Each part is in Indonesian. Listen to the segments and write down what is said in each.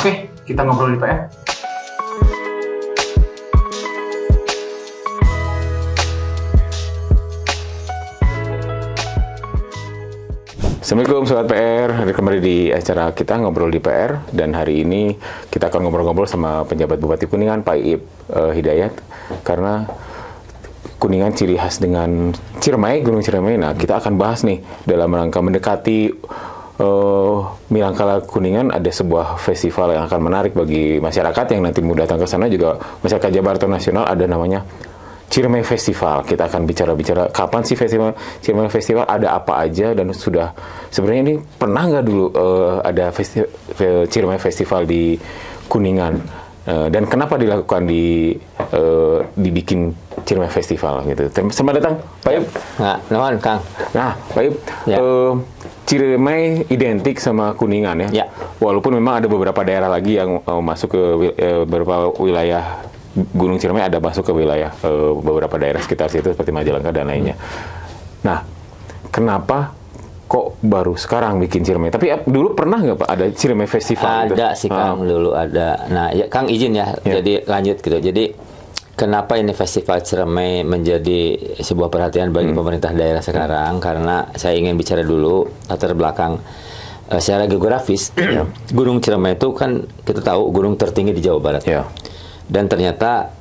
Oke, kita ngobrol di PR. Assalamualaikum Sobat PR, hari kembali di acara kita ngobrol di PR, dan hari ini kita akan ngobrol-ngobrol sama penjabat Bupati Kuningan, Pak Iip Hidayat, karena Kuningan ciri khas dengan Ciremai, Gunung Ciremai. Nah, kita akan bahas nih dalam rangka mendekati Milangkala Kuningan, ada sebuah festival yang akan menarik bagi masyarakat yang nanti mau datang ke sana, juga masyarakat Jabar atau nasional, ada namanya Ciremai Festival. Kita akan bicara-bicara kapan sih festival Ciremai Festival, ada apa aja, dan sudah sebenarnya ini pernah nggak dulu ada Ciremai Festival di Kuningan, dan kenapa dilakukan dibikin Ciremai Festival gitu. Selamat datang Pak Iip. Nah, nuhun Kang. Nah, Pak Iip, Ya. Ciremai identik sama Kuningan ya. Ya. Walaupun memang ada beberapa daerah lagi yang masuk ke beberapa wilayah Gunung Ciremai, ada masuk ke wilayah beberapa daerah sekitar situ seperti Majalengka dan lainnya. Nah, kenapa kok baru sekarang bikin Ciremai? Tapi dulu pernah nggak Pak ada Ciremai Festival? Ada sih Kang, dulu ada. Nah, ya Kang izin ya. Jadi lanjut gitu. Jadi kenapa ini Festival Ciremai menjadi sebuah perhatian bagi pemerintah daerah sekarang? Karena saya ingin bicara dulu latar belakang secara geografis. Gunung Ciremai itu kan kita tahu gunung tertinggi di Jawa Barat. Ya. Dan ternyata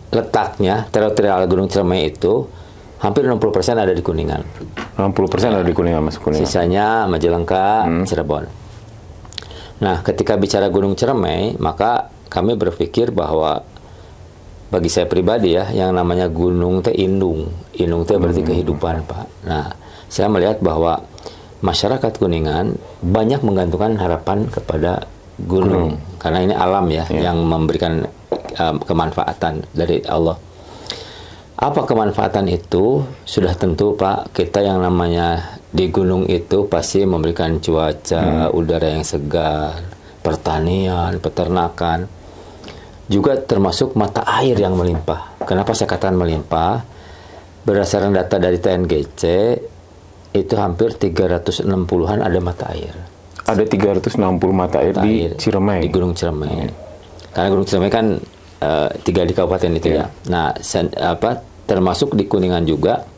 letaknya teritorial Gunung Ciremai itu hampir 60% ada di Kuningan. 60% ada di Kuningan, masuk Kuningan. Sisanya Majalengka, Cirebon. Nah, ketika bicara Gunung Ciremai, maka kami berpikir bahwa bagi saya pribadi ya, yang namanya gunung teh indung. Indung teh berarti kehidupan, Pak. Nah, saya melihat bahwa masyarakat Kuningan banyak menggantungkan harapan kepada gunung. Karena ini alam ya, yang memberikan kemanfaatan dari Allah. Apa kemanfaatan itu? Sudah tentu Pak, kita yang namanya di gunung itu pasti memberikan cuaca, udara yang segar, pertanian, peternakan, juga termasuk mata air yang melimpah. Kenapa saya katakan melimpah? Berdasarkan data dari TNGC, itu hampir 360-an ada mata air. Ada 360 mata air di Ciremai. Di Gunung Ciremai. Karena Gunung Ciremai kan 3 di kabupaten itu ya. Nah, termasuk di Kuningan juga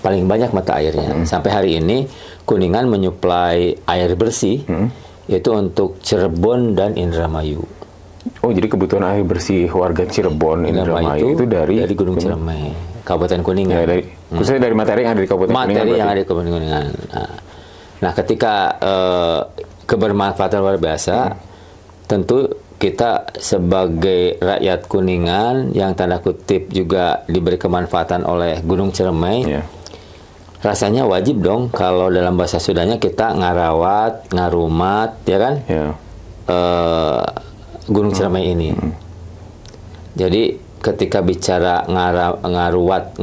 paling banyak mata airnya. Sampai hari ini Kuningan menyuplai air bersih itu untuk Cirebon dan Indramayu. Oh, jadi kebutuhan air bersih warga Cirebon, Indramayu itu dari Gunung Ciremai, Kabupaten Kuningan. Ya, khususnya dari materi yang ada di Kabupaten Kuningan. Materi yang ada di Kabupaten Kuningan. Nah, ketika kebermanfaatan luar biasa, tentu kita sebagai rakyat Kuningan yang tanda kutip juga diberi kemanfaatan oleh Gunung Ciremai, rasanya wajib dong kalau dalam bahasa Sundanya kita ngarawat, ngarumat, ya kan? Gunung Ciremai ini. Jadi ketika bicara ngaruat,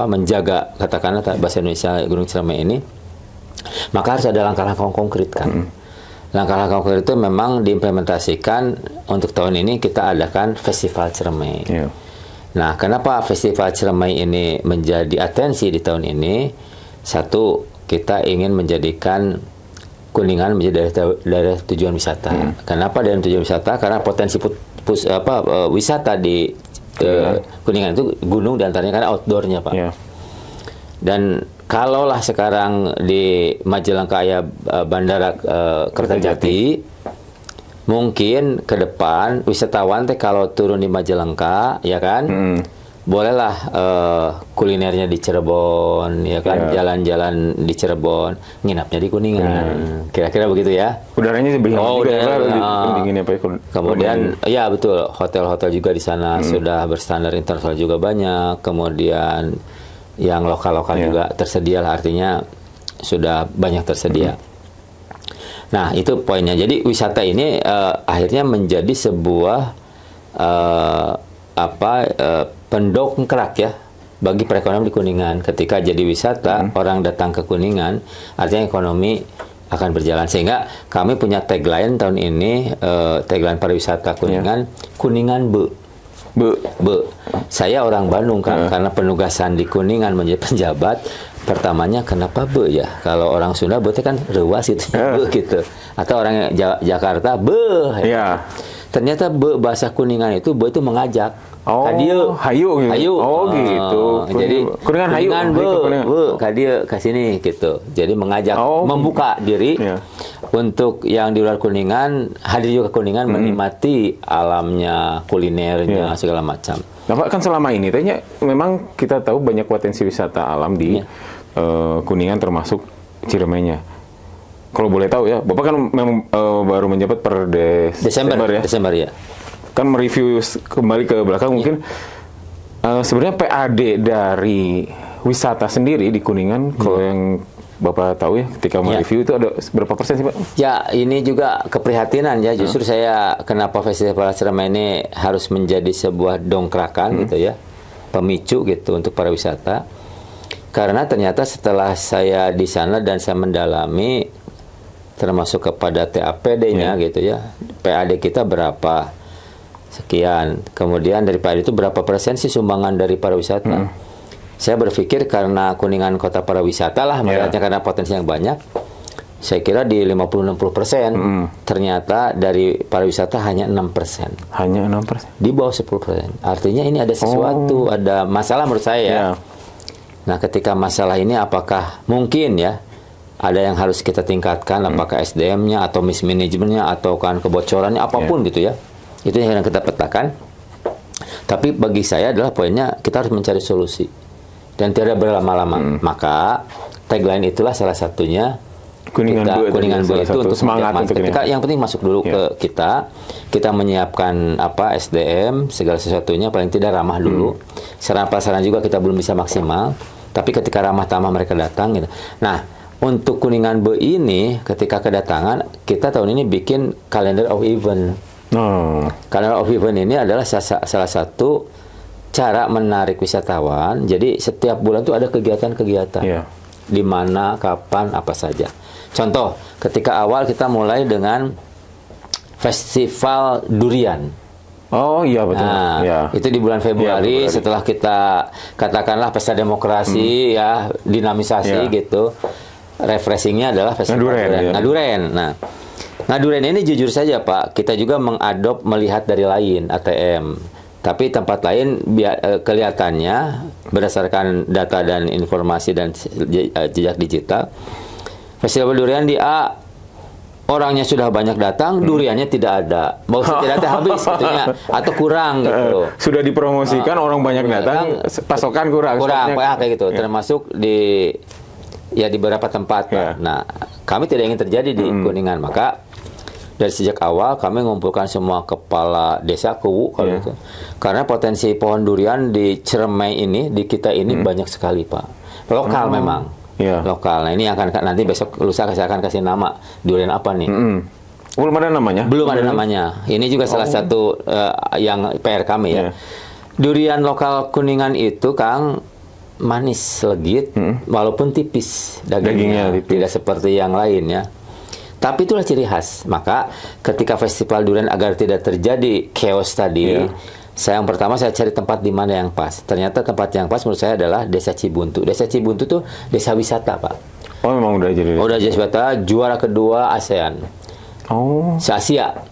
menjaga, katakanlah bahasa Indonesia Gunung Ciremai ini, maka harus ada langkah-langkah konkret kan. Langkah-langkah konkret itu memang diimplementasikan. Untuk tahun ini kita adakan Festival Ciremai. Nah, kenapa Festival Ciremai ini menjadi atensi di tahun ini? Satu, kita ingin menjadikan Kuningan menjadi daerah tujuan wisata. Kenapa daerah tujuan wisata? Karena potensi wisata di Kuningan itu gunung, dan antaranya karena outdoornya Pak. Dan kalaulah sekarang di Majalengka ya Bandara Kertajati, mungkin ke depan wisatawan teh kalau turun di Majalengka, ya kan, bolehlah kulinernya di Cirebon, ya kan, jalan-jalan di Cirebon, nginapnya di Kuningan, kira-kira begitu ya. Udaranya lebih dinginnya Pak. Kemudian, ya betul, hotel-hotel juga di sana sudah berstandar internasional juga banyak, kemudian yang lokal-lokal juga tersedia lah, artinya sudah banyak tersedia. Nah, itu poinnya. Jadi wisata ini akhirnya menjadi sebuah pendongkrak ya bagi perekonomian di Kuningan. Ketika jadi wisata, orang datang ke Kuningan, artinya ekonomi akan berjalan. Sehingga kami punya tagline tahun ini, tagline pariwisata Kuningan, Kuningan Be. Saya orang Bandung kan, karena penugasan di Kuningan menjadi penjabat. Pertamanya kenapa be ya? Kalau orang Sunda berarti kan rewas gitu, be gitu. Atau orang Jakarta be. Ya. Ternyata be bahasa Kuningan itu be itu mengajak. Oh, Kadieu, hayu gitu. hayu. Oh, gitu. Jadi Kuningan hayu. be, kadieu ke sini gitu. Jadi mengajak, membuka diri untuk yang di luar Kuningan hadir juga ke Kuningan menikmati alamnya, kulinernya segala macam. Nah, Pak, kan selama ini tanya memang kita tahu banyak potensi wisata alam di Kuningan termasuk Ciremainya. Kalau boleh tahu ya, Bapak kan memang baru menjabat per Desember ya. Desember ya. Kan mereview kembali ke belakang mungkin sebenarnya PAD dari wisata sendiri di Kuningan kalau yang Bapak tahu ya ketika mereview itu ada berapa persen sih Pak? Ya ini juga keprihatinan ya justru saya kenapa Festival Ciremai ini harus menjadi sebuah dongkrakan gitu ya, pemicu gitu untuk para wisata karena ternyata setelah saya di sana dan saya mendalami termasuk kepada TAPD-nya gitu ya, PAD kita berapa sekian, kemudian dari PAD itu berapa persen sih sumbangan dari para wisata? Saya berpikir karena Kuningan kota para wisata lah, melihatnya karena potensi yang banyak. Saya kira di 50-60%. Ternyata dari para wisata hanya 6%. Hanya 6%? Di bawah 10%. Artinya ini ada sesuatu, ada masalah menurut saya ya. Nah ketika masalah ini apakah mungkin ya, ada yang harus kita tingkatkan, apakah SDM-nya atau mismanajemennya atau kan kebocorannya, apapun gitu ya. Itu yang kita petakan. Tapi bagi saya adalah poinnya kita harus mencari solusi. Dan tidak berlama-lama. Maka tagline itulah salah satunya Kuningan Bu itu untuk semangat untuk ketika yang penting masuk dulu ke kita menyiapkan apa SDM segala sesuatunya paling tidak ramah dulu. Sarana prasarana juga kita belum bisa maksimal, tapi ketika ramah tamah mereka datang gitu. Nah, untuk Kuningan Bu ini ketika kedatangan kita tahun ini bikin calendar of event. Calendar of event ini adalah salah satu cara menarik wisatawan. Jadi setiap bulan tuh ada kegiatan-kegiatan. Di mana, kapan, apa saja. Contoh, ketika awal kita mulai dengan festival durian. Oh iya betul. Nah, itu di bulan Februari setelah kita katakanlah pesta demokrasi ya, dinamisasi gitu. Refreshingnya adalah festival Ngaduren. Nah, Ngaduren ini jujur saja Pak, kita juga mengadop melihat dari lain ATM. Tapi tempat lain kelihatannya berdasarkan data dan informasi dan jejak digital, Festival Durian di A orangnya sudah banyak datang, duriannya tidak ada, bau tidak habis katanya atau kurang gitu. Sudah dipromosikan orang banyak datang, pasokan kurang kayak gitu. Termasuk di beberapa tempat. Nah, kami tidak ingin terjadi di Kuningan, maka dari sejak awal kami mengumpulkan semua kepala desa Kuwu kalau itu. Karena potensi pohon durian di Ciremai ini, di kita ini banyak sekali Pak. Lokal memang. Lokal. Nah ini akan nanti besok lusa saya akan kasih nama durian apa nih. Belum ada namanya? Belum ada namanya. Ini juga salah satu yang PR kami ya. Durian lokal Kuningan itu Kang manis legit walaupun tipis dagingnya. Tidak seperti yang lain ya. Tapi itulah ciri khas. Maka ketika festival durian agar tidak terjadi chaos tadi, yang pertama saya cari tempat di mana yang pas. Ternyata tempat yang pas menurut saya adalah Desa Cibuntu. Desa Cibuntu tuh desa wisata Pak. Oh memang udah jadi. Udah jadi wisata, juara kedua ASEAN. Se-Asia.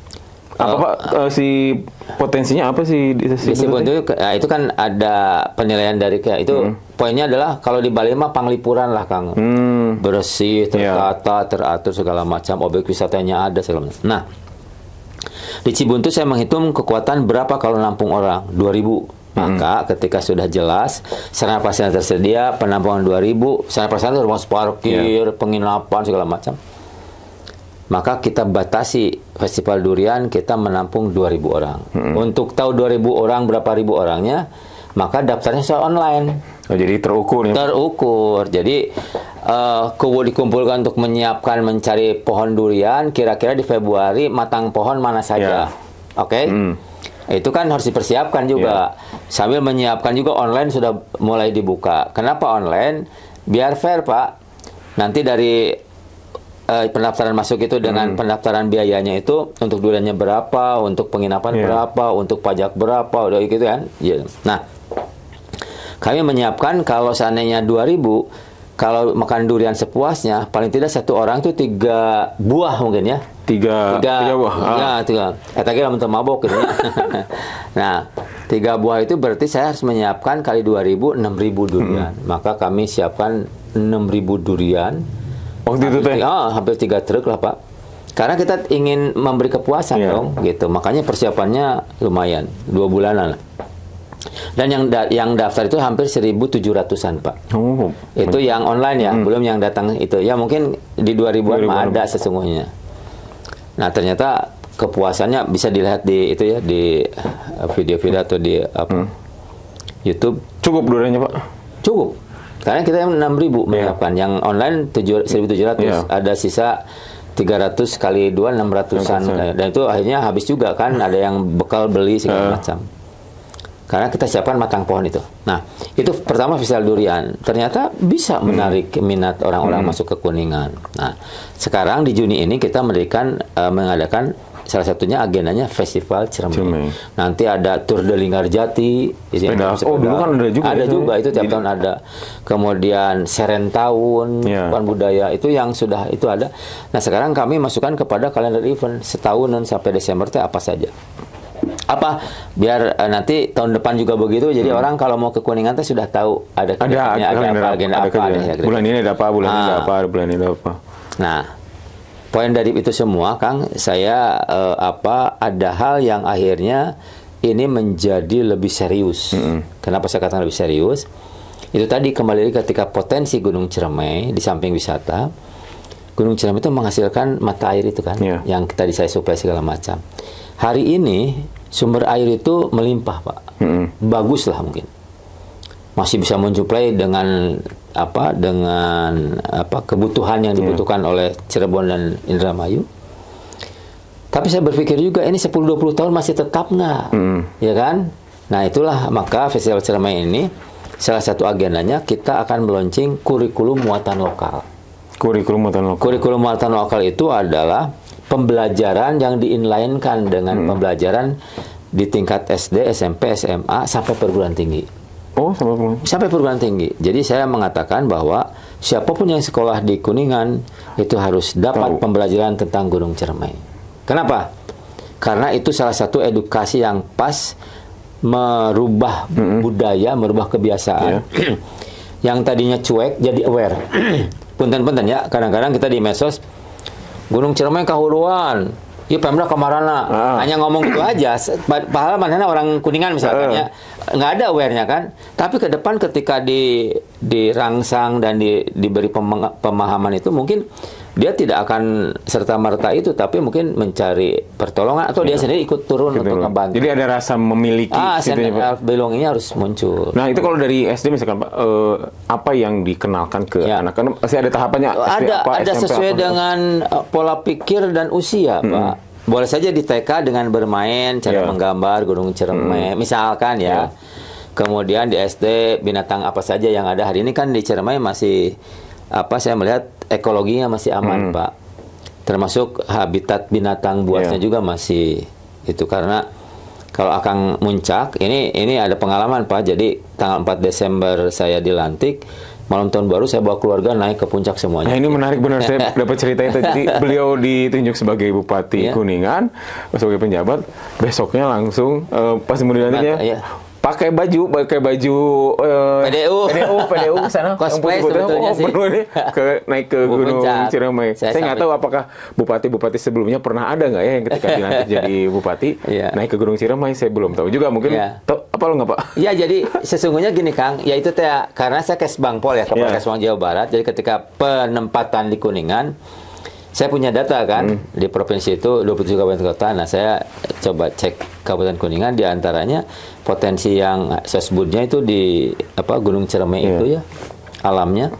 Apa Pak si potensinya apa sih di Cibuntu? Itu kan ada penilaian dari itu. Poinnya adalah kalau di Bali mah panglipuran lah Kang. Bersih, tertata, teratur segala macam, objek wisatanya ada segala macam. Nah, di Cibuntu saya menghitung kekuatan berapa kalau nampung orang 2.000. Maka ketika sudah jelas sarana prasarana tersedia, penampungan 2.000, sarana prasarana rumah parkir, penginapan segala macam. Maka kita batasi festival durian kita menampung 2.000 orang. Untuk tahu 2.000 orang berapa ribu orangnya, maka daftarnya secara online. Jadi terukur ya? Terukur. Jadi Kuwu dikumpulkan untuk menyiapkan mencari pohon durian. Kira-kira di Februari matang pohon mana saja. Oke? Itu kan harus dipersiapkan juga. Sambil menyiapkan juga online sudah mulai dibuka. Kenapa online? Biar fair Pak. Nanti dari pendaftaran masuk itu dengan pendaftaran biayanya itu untuk duriannya berapa, untuk penginapan berapa, untuk pajak berapa, udah gitu kan. Ya. Nah, kami menyiapkan kalau seandainya 2.000, kalau makan durian sepuasnya, paling tidak satu orang itu 3 buah mungkin ya. Tiga buah. Ya, 3. Eta ge lamun teu mabok gitu ya. Nah, 3 buah itu berarti saya harus menyiapkan kali 2.000, 6.000 durian. Maka kami siapkan 6.000 durian. Waktu itu teh? Hampir 3 truk lah, Pak. Karena kita ingin memberi kepuasan dong, gitu. Makanya persiapannya lumayan, 2 bulanan lah. Dan yang daftar itu hampir 1.700-an, Pak. Oh. Itu yang online ya, belum yang datang itu. Ya mungkin di 2.000-an mah ada sesungguhnya. Nah, ternyata kepuasannya bisa dilihat di itu ya, di video-video atau di YouTube. Cukup duriannya, Pak? Cukup. Karena kita yang 6.000 menyiapkan. Yang online 1.700, ada sisa 300 kali 2 600-an. Dan itu akhirnya habis juga kan, ada yang bekal beli segala macam. Karena kita siapkan matang pohon itu. Nah, itu pertama festival durian. Ternyata bisa menarik minat orang-orang masuk ke Kuningan. Nah, sekarang di Juni ini kita mengadakan salah satunya agendanya Festival Ciremai. Nanti ada Tour de Linggarjati. Dulu kan ada juga. Ada juga, itu tiap tahun ada. Kemudian Serentahun, Papan Budaya, itu yang sudah itu ada. Nah, sekarang kami masukkan kepada kalender event setahunan sampai Desember teh apa saja. Apa biar nanti tahun depan juga begitu, jadi orang kalau mau ke Kuningan teh sudah tahu ada agenda apa. Bulan ini ada apa, bulan ini ada apa, bulan ini ada apa. Nah, poin dari itu semua, Kang, saya ada hal yang akhirnya ini menjadi lebih serius. Kenapa saya katakan lebih serius? Itu tadi kembali ketika potensi Gunung Ciremai di samping wisata, Gunung Ciremai itu menghasilkan mata air itu kan, yang tadi saya suplai segala macam. Hari ini sumber air itu melimpah, Pak. Bagus lah mungkin. Masih bisa mensuplai dengan kebutuhan yang dibutuhkan oleh Cirebon dan Indramayu. Tapi saya berpikir juga ini 10-20 tahun masih tetap nggak? Ya kan? Nah, itulah maka Festival Ciremai ini salah satu agendanya kita akan meluncing kurikulum muatan lokal. Kurikulum muatan lokal itu adalah pembelajaran yang di-inline-kan dengan pembelajaran di tingkat SD, SMP, SMA sampai perguruan tinggi. Oh, sampai perguruan tinggi. Jadi saya mengatakan bahwa siapapun yang sekolah di Kuningan itu harus dapat pembelajaran tentang Gunung Ciremai. Kenapa? Karena itu salah satu edukasi yang pas merubah budaya, merubah kebiasaan. Yang tadinya cuek jadi aware. Punten-punten ya, kadang-kadang kita di medsos Gunung Ciremai kahuluan, ya Pemda kemarana, hanya ngomong gitu aja. Padahal mana orang Kuningan misalkan ya, nggak ada awarenya kan. Tapi ke depan ketika dirangsang dan diberi pemahaman itu, mungkin dia tidak akan serta-merta itu, tapi mungkin mencari pertolongan atau dia sendiri ikut turun untuk membantu. Jadi ada rasa memiliki. Belongingnya harus muncul. Nah, itu kalau dari SD misalkan Pak, apa yang dikenalkan ke anak? Kan pasti ada tahapannya. Ada sesuai dengan pola pikir dan usia, Pak. Boleh saja di TK dengan bermain, cara menggambar Gunung Ciremai, misalkan ya. Kemudian di SD binatang apa saja yang ada. Hari ini kan di Ciremai masih saya melihat ekologinya masih aman, Pak. Termasuk habitat binatang buasnya juga masih itu, karena kalau Akang Muncak ini ada pengalaman, Pak. Jadi tanggal 4 Desember saya dilantik, malam tahun baru saya bawa keluarga naik ke puncak semuanya. Nah, ini menarik benar, saya dapat cerita itu. Jadi beliau ditunjuk sebagai Bupati Kuningan, sebagai penjabat, besoknya langsung pas mau dilantiknya pakai baju PDU ke sana, cosplay sebetulnya sih. Naik ke Gunung Ciremai. Saya nggak tahu apakah bupati-bupati sebelumnya pernah ada nggak ya yang ketika dilantik jadi bupati naik ke Gunung Ciremai. Saya belum tahu juga, mungkin apa lo nggak, Pak? Ya, jadi sesungguhnya gini, Kang, ya itu karena saya Kesbangpol ya, Kepala Kesbang Jawa Barat. Jadi ketika penempatan di Kuningan, saya punya data kan, di provinsi itu 27 kabupaten kota. Nah, saya coba cek Kabupaten Kuningan, di antaranya potensi yang saya sebutnya itu di Gunung Ciremai itu ya, alamnya.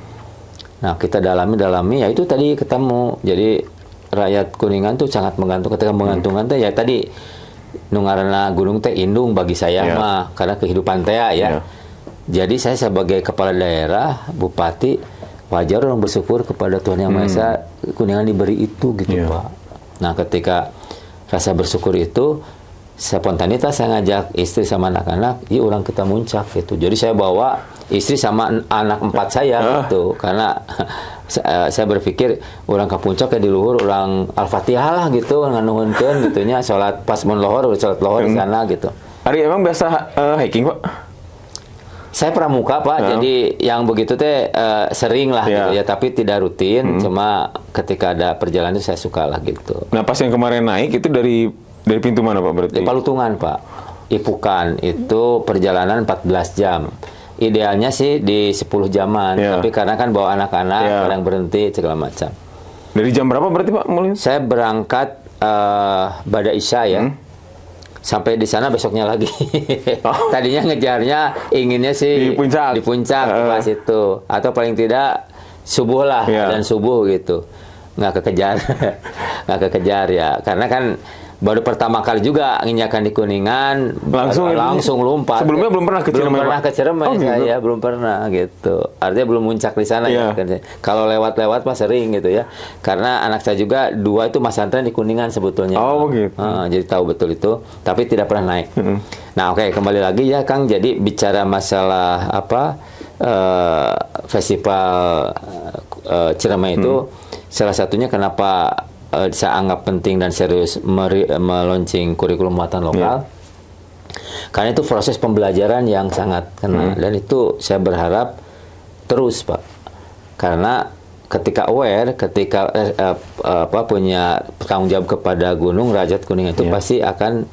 Nah, kita dalami, ya itu tadi ketemu. Jadi rakyat Kuningan tuh sangat menggantung, ketika menggantungkan teh ya tadi nungarana gunung teh indung bagi saya mah, karena kehidupan teh ya. Jadi saya sebagai kepala daerah, bupati, wajar orang bersyukur kepada Tuhan Yang Maha Esa, Kuningan diberi itu gitu Pak. Nah ketika rasa bersyukur itu, spontanitas saya ngajak istri sama anak-anak, yuk orang kita muncak gitu. Jadi saya bawa istri sama anak 4 saya gitu, karena saya berpikir orang ke puncak ya di luhur orang Al-Fatihah lah gitu, nganuhunkeun gitunya, sholat pas mun lohor, sholat lohor di sana gitu. Ari emang biasa hiking Pak? Saya pramuka Pak, jadi yang begitu teh sering lah gitu ya, tapi tidak rutin, cuma ketika ada perjalanan itu saya suka lah gitu. Nah pas yang kemarin naik itu dari pintu mana Pak berarti? Di Palutungan Pak, Ipukan itu perjalanan 14 jam. Idealnya sih di 10 jaman, tapi karena kan bawa anak-anak, kadang berhenti segala macam. Dari jam berapa berarti Pak mulai? Saya berangkat pada Isya ya. Sampai di sana besoknya lagi. Tadinya ngejarnya inginnya sih di puncak pas itu, atau paling tidak subuh lah, dan subuh gitu. Nggak kekejar ya, karena kan baru pertama kali juga nginjakan di Kuningan, langsung lompat. Sebelumnya belum pernah ke Ciremai. Belum pernah ke Ciremai saya, belum pernah gitu. Artinya belum muncak di sana ya. Kalau lewat-lewat mah sering gitu ya. Karena anak saya juga 2 itu pesantren di Kuningan sebetulnya. Oh gitu. Jadi tahu betul itu, tapi tidak pernah naik. Nah, oke, kembali lagi ya Kang. Jadi bicara masalah festival Ciremai itu salah satunya kenapa saya anggap penting dan serius meluncing kurikulum muatan lokal, karena itu proses pembelajaran yang sangat kena, dan itu saya berharap terus Pak, karena ketika aware, ketika punya tanggung jawab kepada gunung Rajat Kuningan itu pasti akan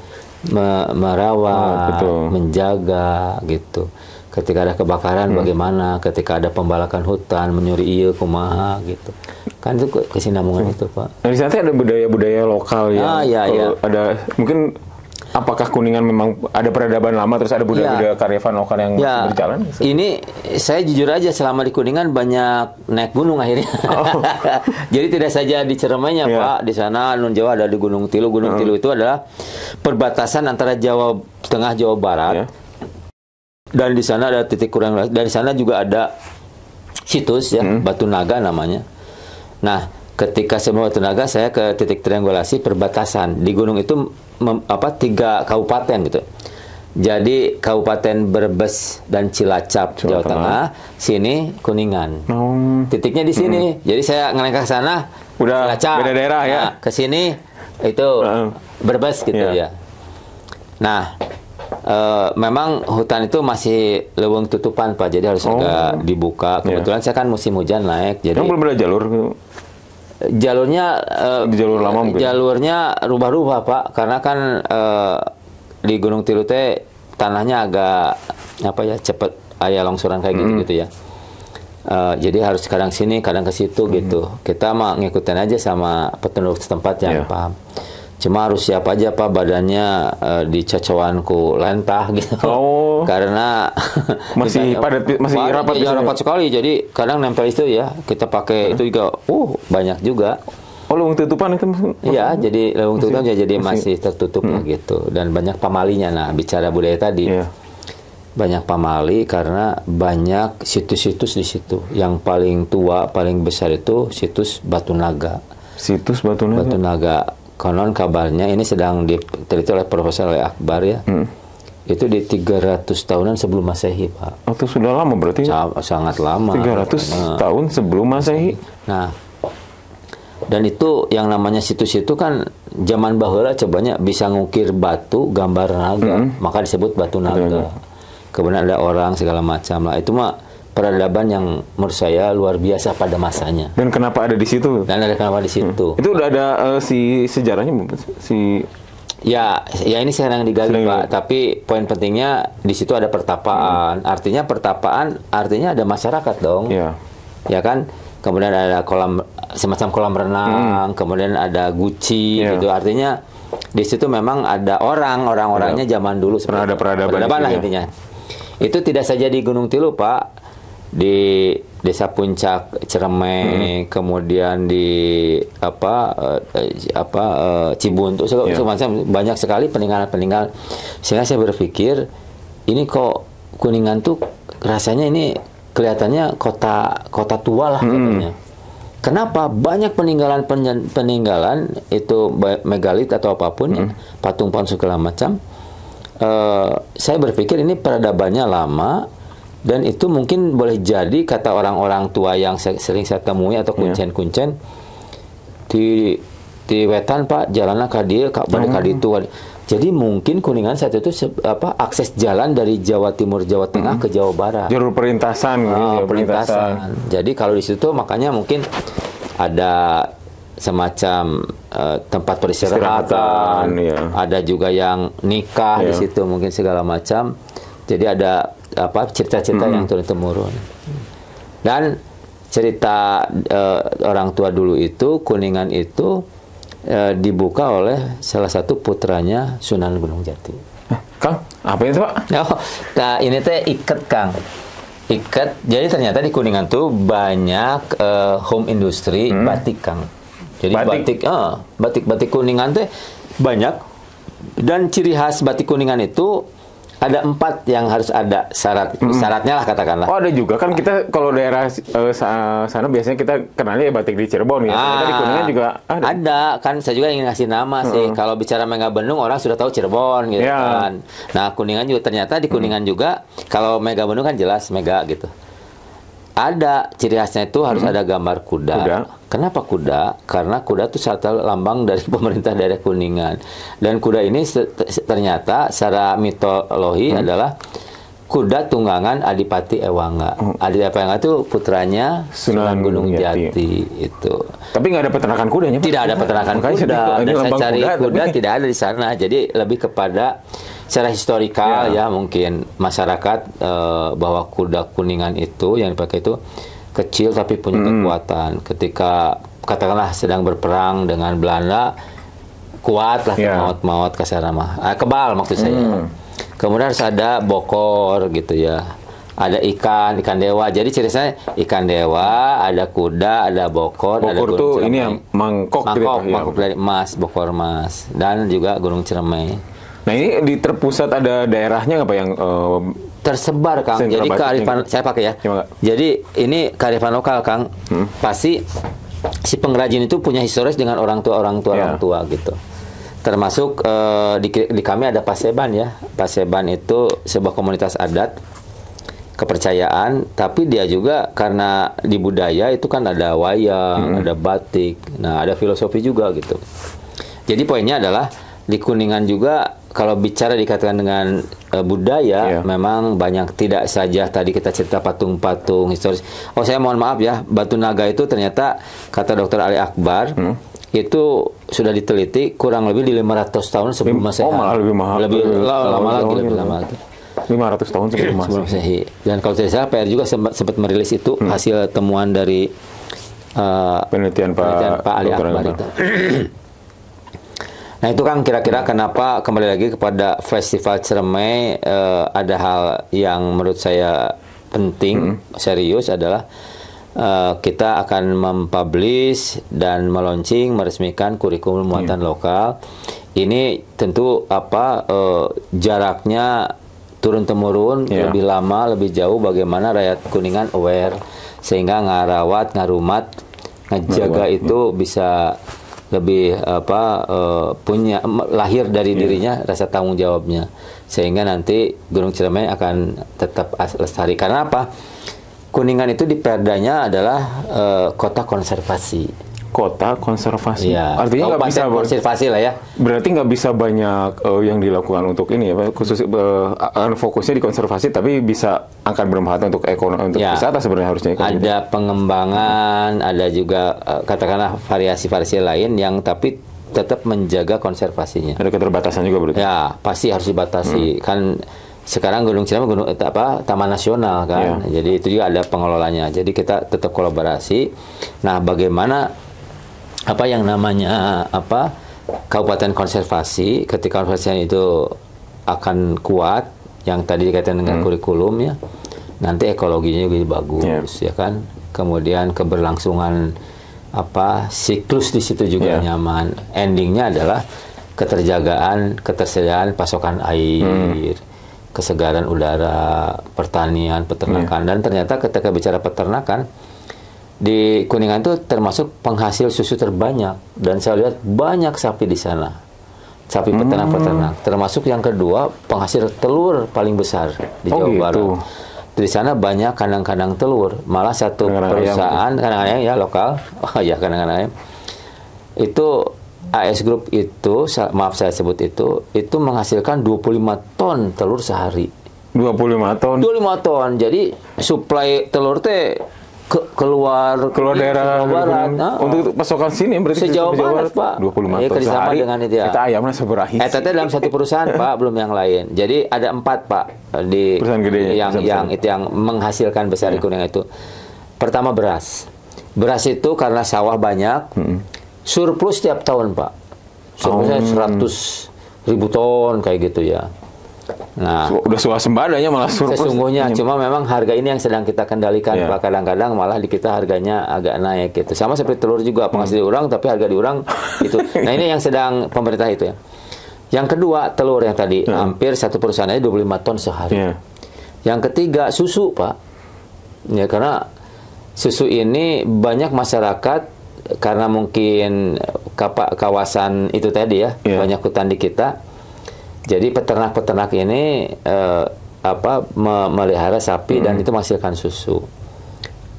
merawat, menjaga gitu. Ketika ada kebakaran bagaimana, ketika ada pembalakan hutan, menyuri iya kumaha gitu. Kan itu kesinambungan itu Pak. Nah di sana ada budaya-budaya lokal ya. Ada mungkin apakah Kuningan memang ada peradaban lama terus ada budaya-budaya karifan lokal yang berjalan? Ini saya jujur aja selama di Kuningan banyak naik gunung akhirnya. Jadi tidak saja di Ciremainya Pak, di sana Nun Jawa ada di Gunung Tilu. Gunung Tilu itu adalah perbatasan antara Jawa Tengah, Jawa Barat. Dan di sana ada titik kurang, dari sana juga ada situs ya, Batu Naga namanya. Nah, ketika sebelum Batu Naga saya ke titik triangulasi perbatasan. Di gunung itu 3 kabupaten gitu. Jadi Kabupaten Brebes dan Cilacap Jawa Tengah, sini Kuningan. Titiknya di sini. Jadi saya ngelengkah ke sana udah Cilacap. Beda daerah ya. Nah, ke sini itu Brebes gitu ya. Nah, memang hutan itu masih leuweung tutupan Pak, jadi harus agak dibuka. Kebetulan saya kan musim hujan naik, jadi belum ada jalur. Jalurnya di jalur lama mungkin. Jalurnya rubah-rubah Pak, karena kan di Gunung Tilu teh tanahnya agak cepet aya longsoran kayak gitu ya. Jadi harus kadang sini, kadang ke situ gitu. Kita mah ngikutin aja sama penduduk setempat yang paham. Cuma harus siap aja Pak, badannya dicocokan ku lentah gitu. Karena masih padat, masih rapat. Ya, rapat sekali. Jadi kadang nempel itu ya, kita pakai itu juga banyak juga. Leuweung tutupan itu? Iya, jadi leuweung tutupan jadi masih tertutup lah gitu. Dan banyak pamalinya. Nah, bicara budaya tadi. Banyak pamali karena banyak situs-situs di situ. Yang paling tua, paling besar itu situs Batu Naga. Situs Batu Naga? Batu Naga. Konon kabarnya ini sedang diteliti oleh Profesor Akbar ya. Itu di 300 tahunan sebelum Masehi Pak. Itu sudah lama berarti? Sangat lama. 300 tahun sebelum Masehi. Nah, dan itu yang namanya situs-situ kan zaman baheula cobanya bisa ngukir batu gambar naga, maka disebut Batu Naga. Kemudian ada orang segala macam lah. Itu mah peradaban yang menurut saya luar biasa pada masanya. Dan kenapa ada di situ? Kenapa di situ? Itu udah ada sejarahnya Ya ini sekarang digali Pak. Tapi poin pentingnya di situ ada pertapaan. Artinya pertapaan artinya ada masyarakat dong. Ya kan? Kemudian ada semacam kolam renang, kemudian ada guci gitu. Artinya di situ memang ada orang-orangnya zaman dulu pernah ada peradaban lah intinya. Itu tidak saja di Gunung Tilu Pak. Di Desa Puncak Ciremai, kemudian di Cibuntu, banyak sekali peninggalan. Sehingga saya berpikir ini kok Kuningan tuh rasanya ini kelihatannya kota tua lah katanya. Kenapa? Banyak peninggalan itu megalit atau apapun ya, patung-patung segala macam. Saya berpikir ini peradabannya lama dan itu mungkin boleh jadi kata orang-orang tua yang sering saya temui atau kuncen-kuncen di wetan Pak jalannya ka dieu ka bade ka ditu. Jadi mungkin Kuningan saat itu akses jalan dari Jawa Timur Jawa Tengah ke Jawa Barat. Jalur perintasan perlintasan. Jadi kalau di situ makanya mungkin ada semacam tempat peristirahatan, ada juga yang nikah di situ mungkin segala macam. Jadi ada cerita-cerita yang turun temurun. Dan cerita orang tua dulu itu Kuningan itu dibuka oleh salah satu putranya Sunan Gunung Jati. Kang, apa itu Pak? Nah, ini teh iket Kang. Iket. Jadi ternyata di Kuningan tuh banyak home industry batik Kang. Jadi batik Kuningan teh banyak. Dan ciri khas batik Kuningan itu ada 4 yang harus ada syaratnya lah katakanlah. Oh ada juga kan kita kalau daerah sana biasanya kita kenalnya batik di Cirebon ya. Ternyata di Kuningan juga ada. Ada kan saya juga ingin ngasih nama sih. Kalau bicara Megabendung orang sudah tahu Cirebon gitu kan. Nah Kuningan juga ternyata di Kuningan juga kalau Megabendung kan jelas Mega gitu. Ada ciri khasnya itu harus ada gambar kuda. Kenapa kuda? Karena kuda itu satu lambang dari pemerintah daerah Kuningan. Dan kuda ini ternyata secara mitologi adalah kuda tunggangan Adipati Ewangga. Adipati Ewangga itu putranya Sunan Gunung Jati itu. Tapi nggak ada peternakan kudanya Pak? Tidak ada peternakan kuda. Dan saya cari kuda tidak ada di sana. Jadi lebih kepada secara historikal ya mungkin masyarakat bahwa kuda Kuningan itu yang dipakai itu kecil tapi punya kekuatan. Ketika katakanlah sedang berperang dengan Belanda kuat lah maut-maut kasar mah. Kebal maksud saya. Kemudian harus ada bokor gitu ya. Ada ikan dewa. Jadi ciri saya ikan dewa, ada kuda, ada bokor, ada Bokor tuh ini yang mangkok dari emas, bokor emas dan juga Gunung Ciremai. Nah ini terpusat ada daerahnya nggak Pak yang tersebar Kang. Jadi kearifan saya pakai ya. Jadi ini kearifan lokal Kang. Pasti si pengrajin itu punya historis dengan orang tua gitu. Termasuk di kami ada Paseban ya. Paseban itu sebuah komunitas adat kepercayaan, tapi dia juga karena di budaya itu kan ada wayang, ada batik. Nah, ada filosofi juga gitu. Jadi poinnya adalah di Kuningan juga kalau bicara dikatakan dengan budaya, memang banyak tidak saja tadi kita cerita patung-patung historis. Oh saya mohon maaf ya, Batu Naga itu ternyata kata Dr. Ali Akbar itu sudah diteliti kurang lebih di 500 tahun sebelum Masehi. Oh malah lebih mahal. Lebih lama lagi. 500 tahun sebelum Masehi. Dan kalau tidak salah PR juga sempat merilis itu hasil temuan dari penelitian Pak Ali Akbar itu. Nah itu kan kira-kira kenapa kembali lagi kepada Festival Ciremai ada hal yang menurut saya penting, serius adalah kita akan mempublish dan meluncing, meresmikan kurikulum muatan lokal. Ini tentu jaraknya turun-temurun, lebih lama, lebih jauh bagaimana rakyat Kuningan aware sehingga ngarawat, ngarumat, ngejaga itu bisa lebih punya lahir dari dirinya rasa tanggung jawabnya sehingga nanti Gunung Ciremai akan tetap lestari. Karena apa? Kuningan itu di perdanya adalah kota konservasi. Kota konservasi. Ya, artinya nggak bisa konservasi lah ya. Berarti nggak bisa banyak yang dilakukan untuk ini ya, khusus fokusnya di konservasi, tapi bisa akan bermanfaat untuk ekonomi, untuk wisata sebenarnya harusnya. Ada pengembangan, ada juga katakanlah variasi-variasi lain yang tapi tetap menjaga konservasinya. Ada keterbatasan juga berarti. Ya, pasti harus dibatasi. Kan sekarang Gunung Ciremai Taman Nasional kan. Jadi itu juga ada pengelolanya. Jadi kita tetap kolaborasi. Nah, bagaimana yang namanya kabupaten konservasi ketika konservasi itu akan kuat yang tadi dikatakan dengan kurikulum ya, nanti ekologinya juga bagus ya kan, kemudian keberlangsungan siklus di situ juga nyaman. Endingnya adalah ketersediaan pasokan air kesegaran udara, pertanian, peternakan. Dan ternyata ketika bicara peternakan, di Kuningan itu termasuk penghasil susu terbanyak. Dan saya lihat banyak sapi di sana. Sapi peternak-peternak. Termasuk yang kedua, penghasil telur paling besar di Jawa Barat. Di sana banyak kandang-kandang telur. Malah satu perusahaan, kandang-kandang ayam ya lokal. Oh ya, kandang-kandang ayam. Itu AS Group itu, maaf saya sebut itu menghasilkan 25 ton telur sehari. 25 ton? 25 ton. Jadi suplai telur teh keluar daerah barat. Untuk pasokan sini berarti sejauh barat, Pak. 25 ton sehari. Dengan itu ya. Kita ayamnya seberahis. Teteh dalam satu perusahaan, Pak, belum yang lain. Jadi ada 4, Pak, di perusahaan gede yang itu yang menghasilkan besar di Kuningan itu. Pertama beras. Beras itu karena sawah banyak, surplus tiap tahun, Pak. Surplusnya 100.000 ton kayak gitu ya. Nah, udah swasembadanya malah surplus. Sesungguhnya cuma memang harga ini yang sedang kita kendalikan, Pak. Kadang-kadang malah di kita harganya agak naik gitu. Sama seperti telur juga, penghasil diurang tapi harga diurang itu. Nah, ini yang sedang pemerintah itu ya. Yang kedua, telur yang tadi hampir satu perusahaan aja 25 ton sehari. Yang ketiga, susu, Pak. Ya, karena susu ini banyak masyarakat karena mungkin kawasan itu tadi ya, banyak hutan di kita. Jadi peternak-peternak ini melihara sapi dan itu menghasilkan susu.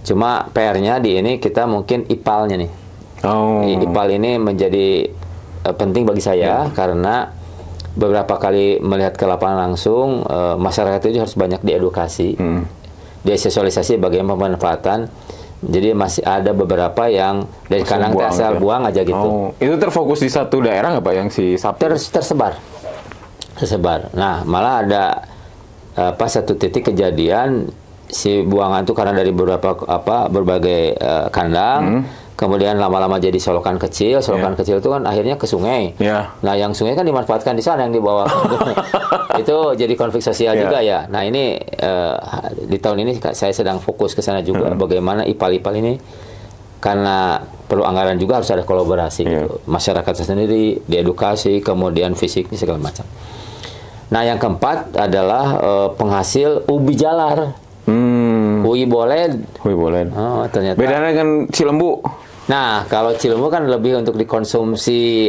Cuma PR-nya di ini kita mungkin IPAL-nya nih. IPAL ini menjadi penting bagi saya karena beberapa kali melihat ke lapangan langsung, masyarakat itu harus banyak diedukasi, disosialisasi bagaimana pemanfaatan. Jadi masih ada beberapa yang dari kandang asal buang aja gitu. Itu terfokus di satu daerah nggak Pak yang si sapi? Tersebar. Nah, malah ada satu titik kejadian si buangan itu karena dari berbagai kandang, kemudian lama-lama jadi solokan kecil. Solokan kecil itu kan akhirnya ke sungai. Nah, yang sungai kan dimanfaatkan di sana yang dibawa. Itu jadi konflik sosial juga ya. Nah, ini di tahun ini saya sedang fokus ke sana juga. Bagaimana IPAL-IPAL ini karena perlu anggaran juga harus ada kolaborasi gitu. Masyarakat sendiri diedukasi, kemudian fisiknya segala macam. Nah, yang keempat adalah penghasil ubi jalar. Ubi bolen. Oh, ternyata. Bedanya dengan Cilembu. Nah, kalau Cilembu kan lebih untuk dikonsumsi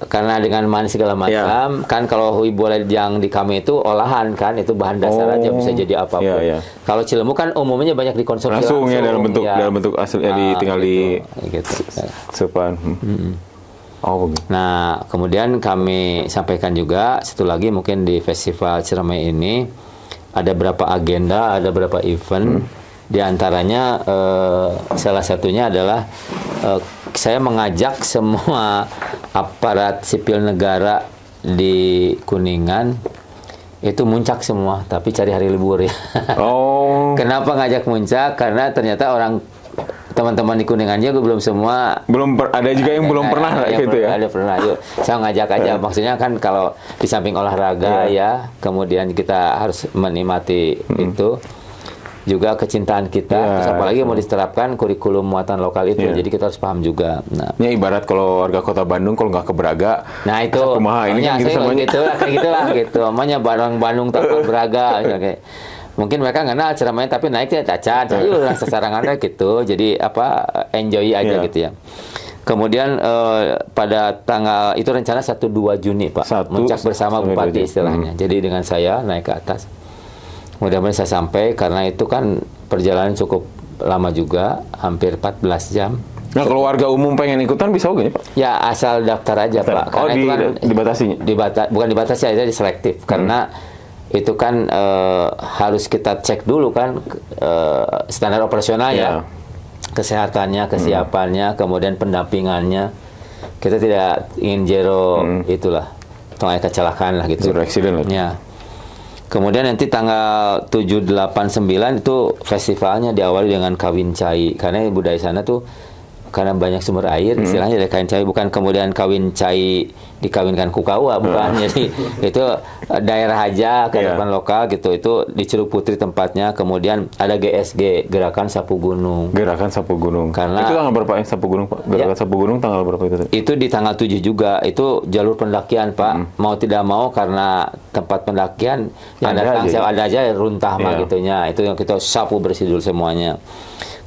karena dengan manis segala macam. Kan kalau ubi bolen yang di kami itu olahan kan, itu bahan dasar aja bisa jadi apapun. Kalau Cilembu kan umumnya banyak dikonsumsi langsung ya dalam bentuk asli tinggal gitu. Sepan. Nah, kemudian kami sampaikan juga satu lagi mungkin di Festival Ciremai ini ada berapa agenda, ada berapa event. Di antaranya salah satunya adalah saya mengajak semua aparat sipil negara di Kuningan itu muncak semua, tapi cari hari libur ya. Kenapa ngajak muncak? Karena ternyata teman-teman di Kuningan juga belum semua. Ada juga yang belum pernah gitu ya. Ada pernah. Yuk, saya ngajak aja. Maksudnya kan kalau di samping olahraga ya, kemudian kita harus menikmati itu. Juga kecintaan kita, terus apalagi mau diterapkan kurikulum muatan lokal itu, jadi kita harus paham juga. Nah, ya ibarat kalau warga Kota Bandung kalau nggak ke Braga, nah itu, ini kan gitu semuanya. Kayak gitulah gitu. Namanya barang Bandung tanpa Braga, kayak. Mungkin mereka nggak kenal ceramahnya, tapi naiknya cacat, rasa sarangannya gitu. Jadi enjoy aja gitu ya. Kemudian pada tanggal itu rencana 1-2 Juni Pak, muncak bersama Bupati istilahnya. Jadi dengan saya naik ke atas. Mudah-mudahan saya sampai karena itu kan perjalanan cukup lama juga, hampir 14 jam. Nah, kalau warga umum pengen ikutan bisa oke, Pak? Ya, asal daftar aja, Pak. Karena itu kan dibatasinya? Bukan dibatasi aja, diselektif. Karena itu kan harus kita cek dulu kan standar operasional ya. Kesehatannya, kesiapannya, kemudian pendampingannya. Kita tidak ingin zero itulah. Tengah kecelakaan lah gitu. Zero accident lah. Ya. Kemudian nanti tanggal 7, 8, 9 itu festivalnya diawali dengan kawin cai. Karena budaya sana tuh karena banyak sumber air, istilahnya dari kain cai, bukan kemudian kawin cai dikawinkan ku kawa, bukan. Jadi itu daerah aja, kearifan lokal gitu. Itu di Curug Putri tempatnya. Kemudian ada GSG, Gerakan Sapu Gunung. Gerakan Sapu Gunung. Karena itu tanggal berapa yang Sapu Gunung, Pak? Gerakan Sapu Gunung tanggal berapa itu? Itu di tanggal 7 juga. Itu jalur pendakian, Pak. Mau tidak mau karena tempat pendakian yang datang ada aja runtah mah gitunya. Itu yang kita sapu bersih dulu semuanya.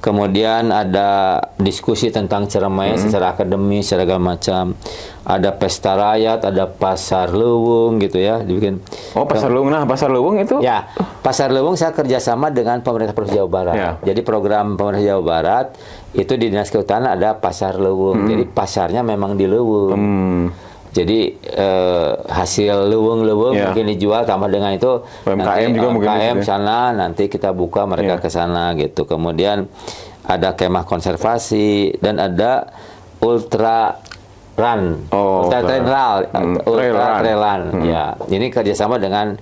Kemudian ada diskusi tentang Ciremai secara akademis, segala macam. Ada pesta rakyat, ada pasar leuweung gitu ya, dibikin. Oh, pasar leuweung. Nah, pasar leuweung itu? Ya, pasar leuweung saya kerjasama dengan pemerintah Provinsi Jawa Barat. Ya. Jadi program pemerintah Jawa Barat itu di Dinas Kehutanan ada pasar leuweung. Jadi pasarnya memang di leuweung. Jadi hasil leuweung mungkin dijual, tambah dengan itu UMKM nanti, juga mungkin UMKM sana nanti kita buka mereka ke sana gitu. Kemudian ada kemah konservasi dan ada ultra run, ultra trail run. Ya, ini kerjasama dengan